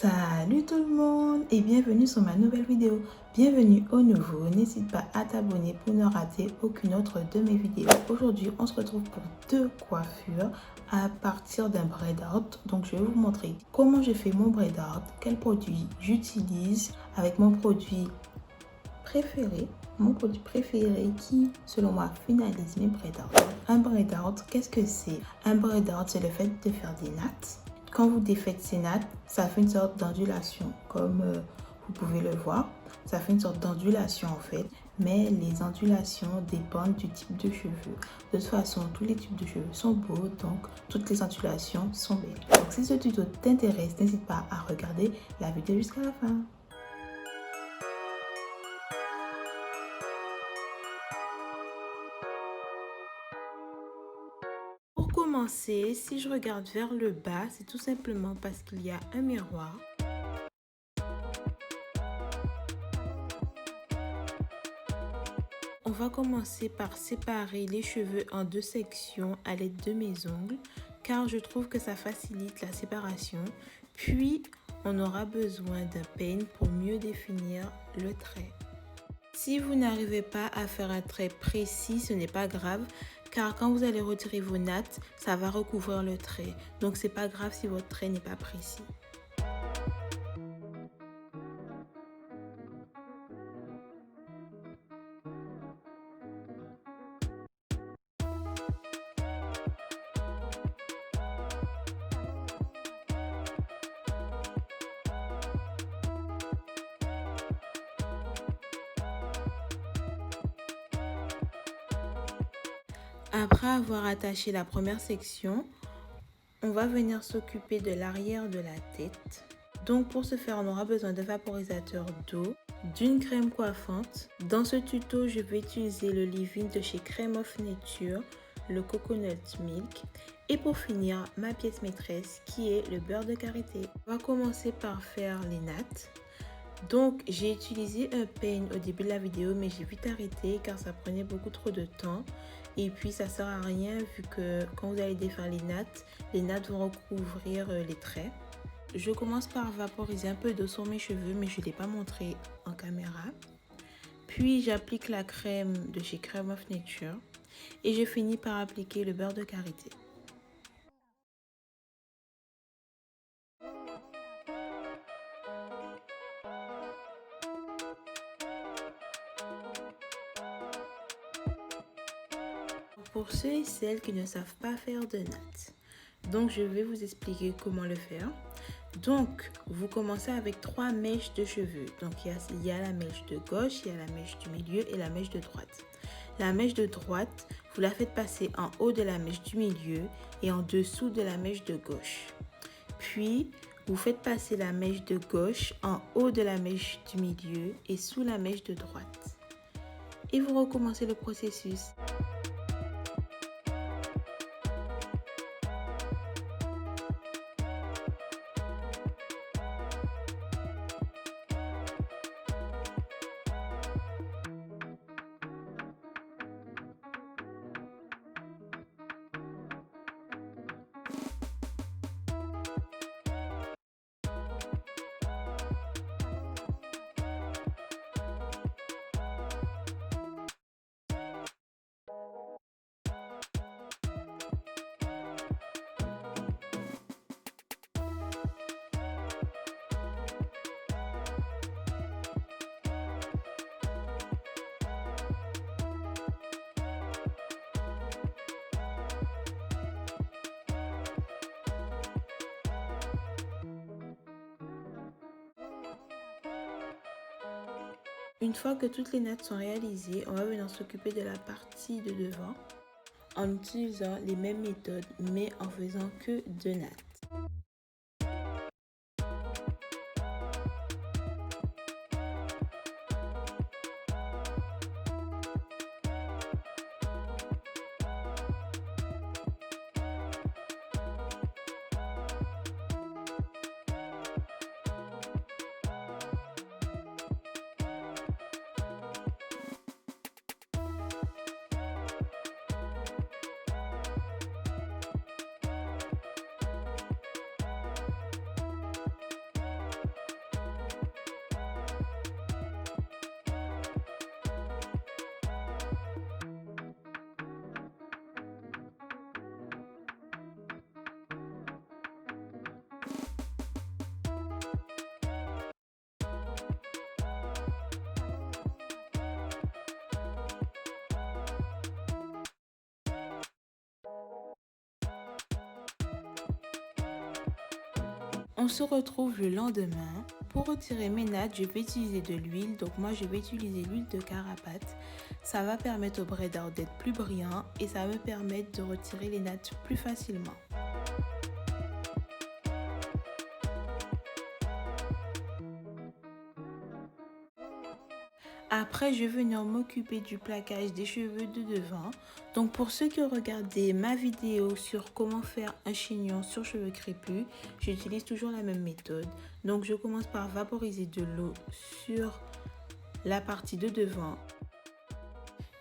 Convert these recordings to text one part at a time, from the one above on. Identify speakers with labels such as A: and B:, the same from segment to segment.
A: Salut tout le monde et bienvenue sur ma nouvelle vidéo. Bienvenue au nouveau, n'hésite pas à t'abonner pour ne rater aucune autre de mes vidéos. Aujourd'hui, on se retrouve pour deux coiffures à partir d'un braid out. Donc, je vais vous montrer comment je fais mon braid out, quels produits j'utilise avec mon produit préféré qui, selon moi, finalise mes braid out. Un braid out, qu'est-ce que c'est? Un braid out, c'est le fait de faire des nattes. Quand vous défaites ces nattes, ça fait une sorte d'ondulation, comme vous pouvez le voir. Ça fait une sorte d'ondulation en fait, mais les ondulations dépendent du type de cheveux. De toute façon, tous les types de cheveux sont beaux, donc toutes les ondulations sont belles. Donc si ce tuto t'intéresse, n'hésite pas à regarder la vidéo jusqu'à la fin. Pour commencer, si je regarde vers le bas, c'est tout simplement parce qu'il y a un miroir. On va commencer par séparer les cheveux en deux sections à l'aide de mes ongles, car je trouve que ça facilite la séparation. Puis, on aura besoin d'un peigne pour mieux définir le trait. Si vous n'arrivez pas à faire un trait précis, ce n'est pas grave, car quand vous allez retirer vos nattes, ça va recouvrir le trait. Donc, c'est pas grave si votre trait n'est pas précis. Après avoir attaché la première section, on va venir s'occuper de l'arrière de la tête. Donc pour ce faire, on aura besoin d'un vaporisateur d'eau, d'une crème coiffante. Dans ce tuto, je vais utiliser le leave-in de chez Crème of Nature, le Coconut Milk. Et pour finir, ma pièce maîtresse qui est le beurre de karité. On va commencer par faire les nattes. Donc j'ai utilisé un peigne au début de la vidéo, mais j'ai vite arrêté car ça prenait beaucoup trop de temps. Et puis ça sert à rien vu que quand vous allez défaire les nattes vont recouvrir les traits. Je commence par vaporiser un peu d'eau sur mes cheveux, mais je ne l'ai pas montré en caméra. Puis j'applique la crème de chez Crème of Nature et je finis par appliquer le beurre de karité. Pour ceux et celles qui ne savent pas faire de nattes, donc je vais vous expliquer comment le faire. Donc vous commencez avec 3 mèches de cheveux. Donc il y a la mèche de gauche, il y a la mèche du milieu et la mèche de droite. La mèche de droite, vous la faites passer en haut de la mèche du milieu et en dessous de la mèche de gauche. Puis vous faites passer la mèche de gauche en haut de la mèche du milieu et sous la mèche de droite. Et vous recommencez le processus. Une fois que toutes les nattes sont réalisées, on va venir s'occuper de la partie de devant en utilisant les mêmes méthodes mais en faisant que 2 nattes. On se retrouve le lendemain. Pour retirer mes nattes, je vais utiliser de l'huile. Donc moi, je vais utiliser l'huile de carapate. Ça va permettre au braid out d'être plus brillant et ça va me permettre de retirer les nattes plus facilement. Après, je vais venir m'occuper du plaquage des cheveux de devant. Donc pour ceux qui ont regardé ma vidéo sur comment faire un chignon sur cheveux crépus, j'utilise toujours la même méthode. Donc je commence par vaporiser de l'eau sur la partie de devant.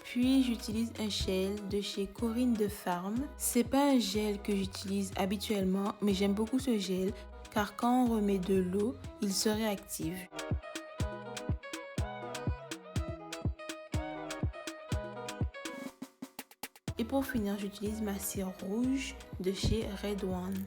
A: Puis j'utilise un gel de chez Corinne de Farm. C'est pas un gel que j'utilise habituellement, mais j'aime beaucoup ce gel car quand on remet de l'eau, il se réactive. Et pour finir, j'utilise ma cire rouge de chez Red One.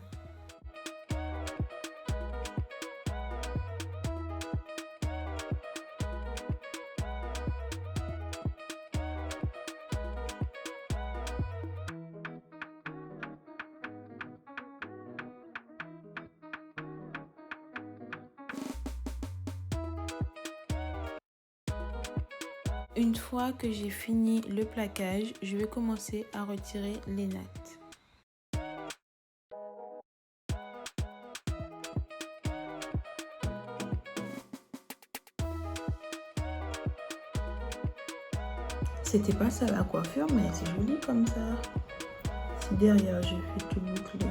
A: Une fois que j'ai fini le plaquage, je vais commencer à retirer les nattes. C'était pas ça la coiffure, mais c'est joli comme ça. Si derrière je fais tout boucler.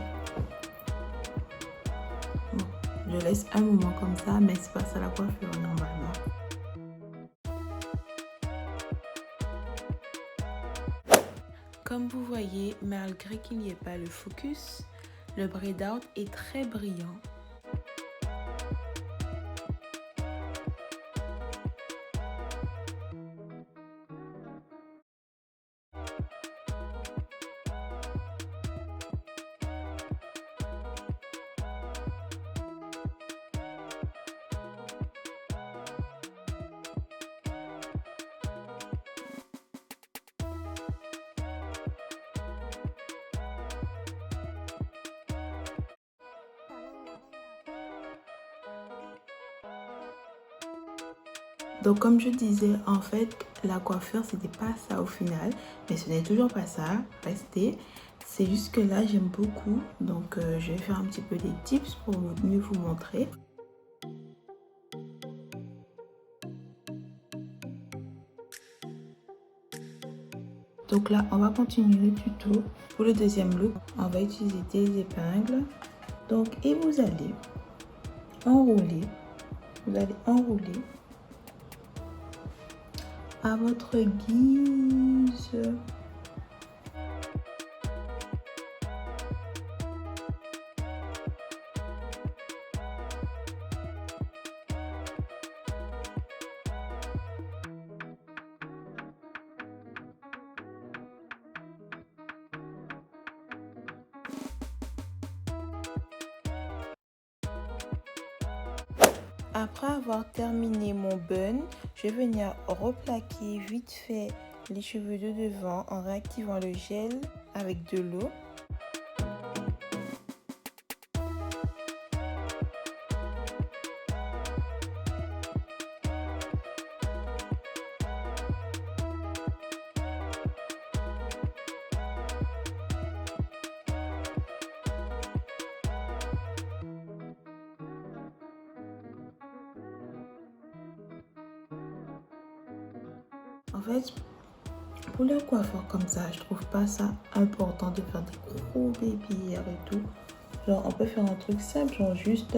A: Bon, je laisse un moment comme ça, mais c'est pas ça la coiffure normalement. Comme vous voyez, malgré qu'il n'y ait pas le focus, le braid out est très brillant. Donc comme je disais, en fait, la coiffure, c'était pas ça au final. Mais ce n'est toujours pas ça, restez. C'est juste que là, j'aime beaucoup. Donc je vais faire un petit peu des tips pour mieux vous montrer. Donc là, on va continuer le tuto. Pour le deuxième look, on va utiliser des épingles. Donc, et vous allez enrouler. Vous allez enrouler à votre guise. Après avoir terminé mon bun, je vais venir replaquer vite fait les cheveux de devant en réactivant le gel avec de l'eau. En fait, pour les coiffeurs comme ça, je trouve pas ça important de faire des gros babyliss et tout. Genre, on peut faire un truc simple, genre juste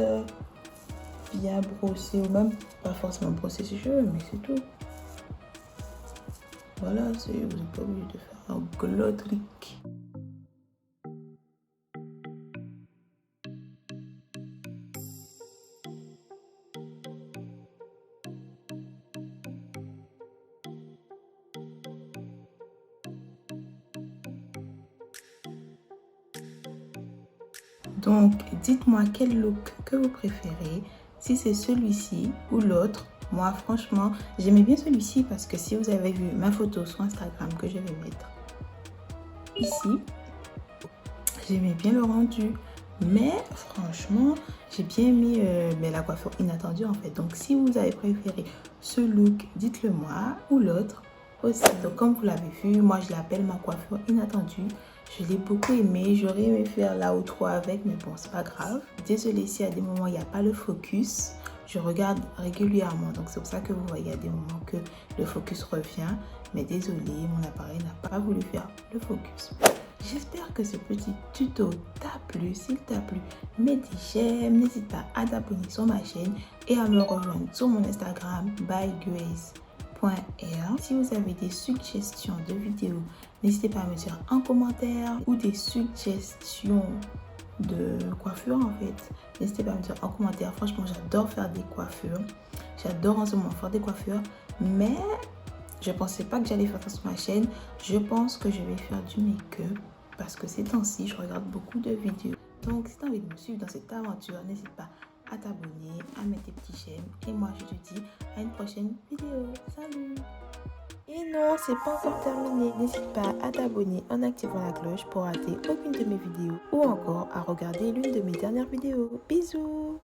A: bien brosser ou même pas forcément brosser ses cheveux, mais c'est tout. Voilà, vous n'êtes pas obligé de faire un gros truc. Donc, dites-moi quel look que vous préférez, si c'est celui-ci ou l'autre. Moi, franchement, j'aimais bien celui-ci parce que si vous avez vu ma photo sur Instagram que je vais mettre ici, j'aimais bien le rendu. Mais franchement, j'ai bien aimé la coiffure inattendue en fait. Donc si vous avez préféré ce look, dites-le moi ou l'autre aussi. Donc comme vous l'avez vu, moi je l'appelle ma coiffure inattendue. Je l'ai beaucoup aimé. J'aurais aimé faire la ou 3 avec, mais bon, c'est pas grave. Désolée si à des moments il n'y a pas le focus. Je regarde régulièrement, donc c'est pour ça que vous voyez à des moments que le focus revient. Mais désolée, mon appareil n'a pas voulu faire le focus. J'espère que ce petit tuto t'a plu. S'il t'a plu, mets des j'aime. N'hésite pas à t'abonner sur ma chaîne et à me rejoindre sur mon Instagram bygrace.r. Si vous avez des suggestions de vidéos, n'hésitez pas à me dire en commentaire ou des suggestions de coiffure en fait. N'hésitez pas à me dire en commentaire. Franchement, j'adore faire des coiffures. J'adore en ce moment faire des coiffures. Mais je pensais pas que j'allais faire ça sur ma chaîne. Je pense que je vais faire du make-up parce que ces temps-ci, je regarde beaucoup de vidéos. Donc, si tu as envie de me suivre dans cette aventure, n'hésite pas à t'abonner, à mettre tes petits j'aime. Et moi, je te dis à une prochaine vidéo. Salut! Et non, c'est pas encore terminé. N'hésite pas à t'abonner en activant la cloche pour rater aucune de mes vidéos ou encore à regarder l'une de mes dernières vidéos. Bisous!